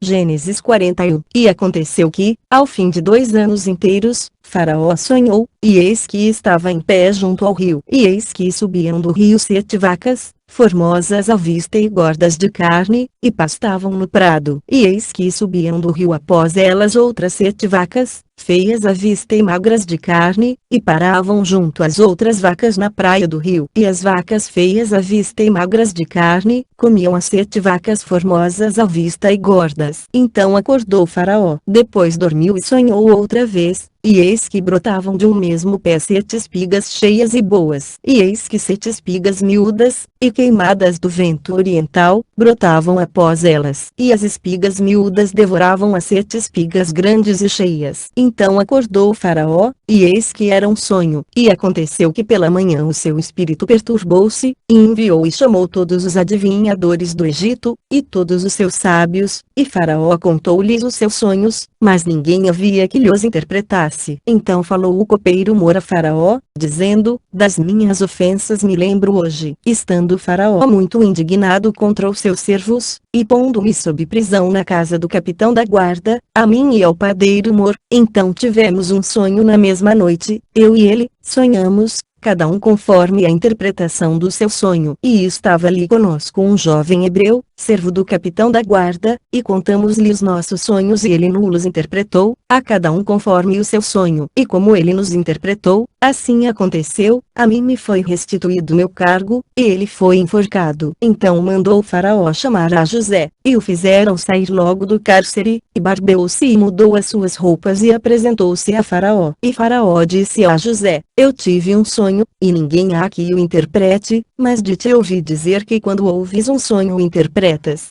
Gênesis 41. E aconteceu que, ao fim de 2 anos inteiros, Faraó sonhou, e eis que estava em pé junto ao rio. E eis que subiam do rio 7 vacas, formosas à vista e gordas de carne, e pastavam no prado. E eis que subiam do rio após elas outras 7 vacas, feias à vista e magras de carne, e paravam junto às outras vacas na praia do rio. E as vacas feias à vista e magras de carne, comiam as 7 vacas formosas à vista e gordas. Então acordou Faraó. Depois dormiu e sonhou outra vez. E eis que brotavam de um mesmo pé 7 espigas cheias e boas. E eis que 7 espigas miúdas, e queimadas do vento oriental, brotavam após elas. E as espigas miúdas devoravam as 7 espigas grandes e cheias. Então acordou o Faraó, e eis que era um sonho. E aconteceu que pela manhã o seu espírito perturbou-se, e enviou e chamou todos os adivinhadores do Egito, e todos os seus sábios, e Faraó contou-lhes os seus sonhos, mas ninguém havia que lhes interpretasse. Então falou o copeiro Mor a Faraó, dizendo: das minhas ofensas me lembro hoje. Estando Faraó muito indignado contra os seus servos, e pondo-me sob prisão na casa do capitão da guarda, a mim e ao padeiro Mor, então tivemos um sonho na mesma noite, eu e ele, sonhamos, cada um conforme a interpretação do seu sonho. E estava ali conosco um jovem hebreu, servo do capitão da guarda, e contamos-lhe os nossos sonhos e ele nos interpretou, a cada um conforme o seu sonho. E como ele nos interpretou, assim aconteceu, a mim me foi restituído meu cargo, e ele foi enforcado. Então mandou o Faraó chamar a José, e o fizeram sair logo do cárcere, e barbeou-se e mudou as suas roupas e apresentou-se a Faraó. E Faraó disse a José: eu tive um sonho, e ninguém há que o interprete, mas de te ouvi dizer que quando ouves um sonho o interpretas.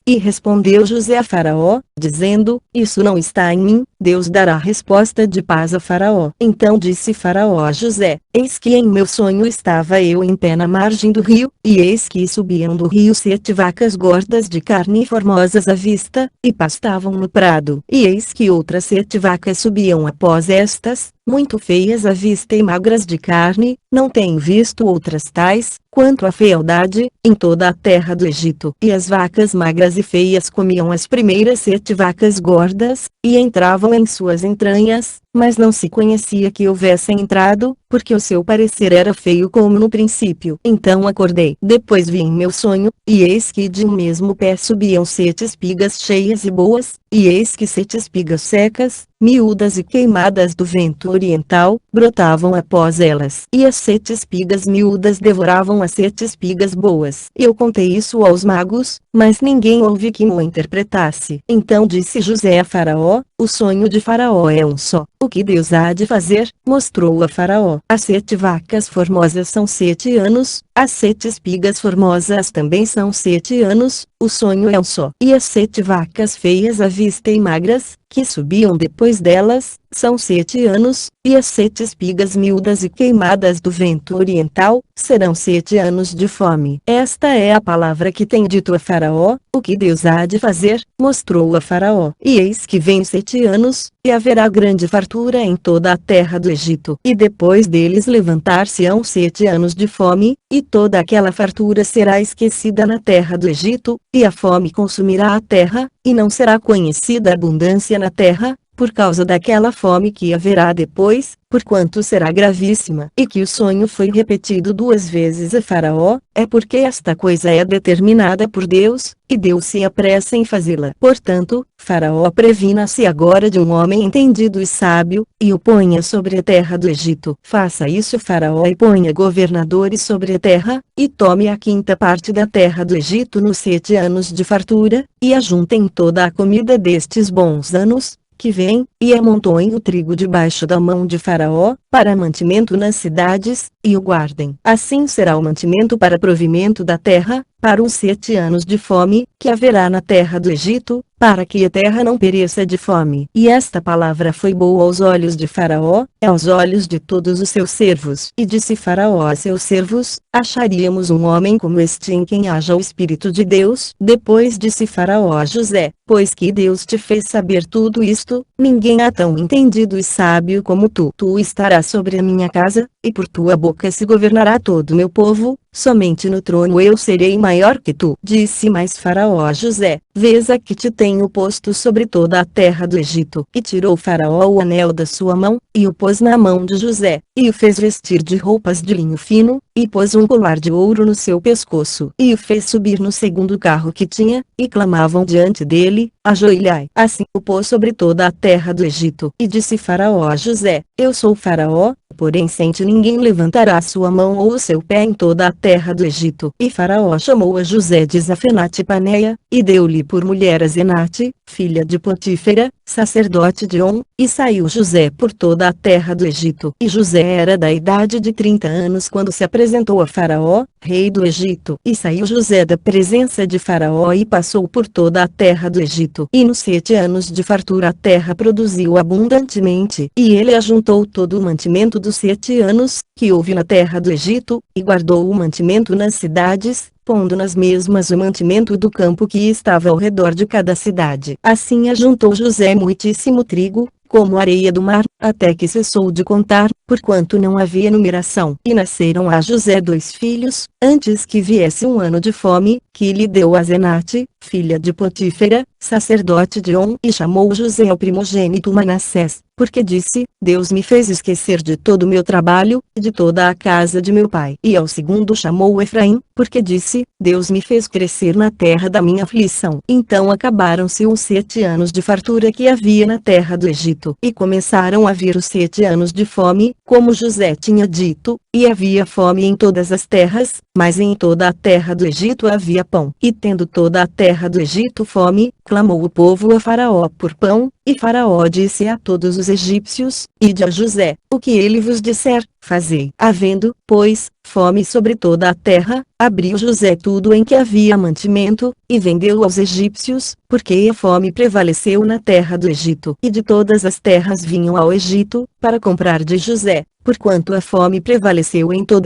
E respondeu José a Faraó, dizendo: isso não está em mim, Deus dará resposta de paz a Faraó. Então disse Faraó a José: eis que em meu sonho estava eu em pé na margem do rio, e eis que subiam do rio 7 vacas gordas de carne e formosas à vista, e pastavam no prado. E eis que outras 7 vacas subiam após estas, muito feias à vista e magras de carne, não tenho visto outras tais, quanto à fealdade, em toda a terra do Egito. E as vacas magras e feias comiam as primeiras 7 vacas gordas, e entravam em suas entranhas, mas não se conhecia que houvessem entrado, porque o seu parecer era feio como no princípio. Então acordei. Depois vi em meu sonho, e eis que de um mesmo pé subiam 7 espigas cheias e boas, e eis que 7 espigas secas, miúdas e queimadas do vento oriental, brotavam após elas. E as 7 espigas miúdas devoravam as 7 espigas boas. Eu contei isso aos magos, mas ninguém houve que o interpretasse. Então disse José a Faraó: o sonho de Faraó é um só. O que Deus há de fazer? Mostrou a Faraó. As 7 vacas formosas são 7 anos, as 7 espigas formosas também são 7 anos, o sonho é um só. E as 7 vacas feias à vista e magras, que subiam depois delas, são 7 anos, e as 7 espigas miúdas e queimadas do vento oriental, serão 7 anos de fome. Esta é a palavra que tem dito a Faraó, o que Deus há de fazer, mostrou a Faraó. E eis que vem 7 anos, e haverá grande fartura em toda a terra do Egito. E depois deles levantar-se-ão 7 anos de fome, e toda aquela fartura será esquecida na terra do Egito, e a fome consumirá a terra, e não será conhecida abundância na terra, por causa daquela fome que haverá depois, porquanto será gravíssima. E que o sonho foi repetido 2 vezes a Faraó, é porque esta coisa é determinada por Deus, e Deus se apressa em fazê-la. Portanto, Faraó previna-se agora de um homem entendido e sábio, e o ponha sobre a terra do Egito. Faça isso Faraó e ponha governadores sobre a terra, e tome a 5ª parte da terra do Egito nos 7 anos de fartura, e ajuntem toda a comida destes bons anos, que vem, e amontoem o trigo debaixo da mão de Faraó, para mantimento nas cidades, e o guardem. Assim será o mantimento para provimento da terra, para os 7 anos de fome, que haverá na terra do Egito, para que a terra não pereça de fome. E esta palavra foi boa aos olhos de Faraó, aos olhos de todos os seus servos. E disse Faraó a seus servos: acharíamos um homem como este em quem haja o Espírito de Deus? Depois disse Faraó a José: pois que Deus te fez saber tudo isto, ninguém há tão entendido e sábio como tu. Tu estarás sobre a minha casa, e por tua boca se governará todo o meu povo, somente no trono eu serei maior que tu. Disse mais Faraó a José: Vês aqui te tenho posto sobre toda a terra do Egito. E tirou Faraó o anel da sua mão, e o pôs na mão de José, e o fez vestir de roupas de linho fino, e pôs um colar de ouro no seu pescoço, e o fez subir no segundo carro que tinha, e clamavam diante dele: Ajoelhai. Assim o pôs sobre toda a terra do Egito. E disse Faraó a José: Eu sou Faraó, porém sem ti ninguém levantará sua mão ou o seu pé em toda a terra do Egito. E Faraó chamou a José de Zafenate-Paneia, e deu-lhe por mulher a Zenate, filha de Potífera, sacerdote de On, e saiu José por toda a terra do Egito. E José era da idade de 30 anos quando se apresentou a Faraó, rei do Egito. E saiu José da presença de Faraó e passou por toda a terra do Egito. E nos 7 anos de fartura a terra produziu abundantemente. E ele ajuntou todo o mantimento dos 7 anos, que houve na terra do Egito, e guardou o mantimento nas cidades, pondo nas mesmas o mantimento do campo que estava ao redor de cada cidade. Assim ajuntou José muitíssimo trigo, como a areia do mar, até que cessou de contar, porquanto não havia numeração. E nasceram a José 2 filhos, antes que viesse um ano de fome, que lhe deu a Zenate, filha de Potífera, sacerdote de On, e chamou José ao primogênito Manassés, porque disse: Deus me fez esquecer de todo o meu trabalho, e de toda a casa de meu pai. E ao segundo chamou Efraim, porque disse: Deus me fez crescer na terra da minha aflição. Então acabaram-se os 7 anos de fartura que havia na terra do Egito, e começaram a vir os 7 anos de fome, como José tinha dito, e havia fome em todas as terras, mas em toda a terra do Egito havia pão. E tendo toda a terra do Egito fome, clamou o povo a Faraó por pão, e Faraó disse a todos os egípcios: Ide a José, o que ele vos disser, fazei. Havendo, pois, fome sobre toda a terra, abriu José tudo em que havia mantimento, e vendeu aos egípcios, porque a fome prevaleceu na terra do Egito. E de todas as terras vinham ao Egito, para comprar de José, porquanto a fome prevaleceu em toda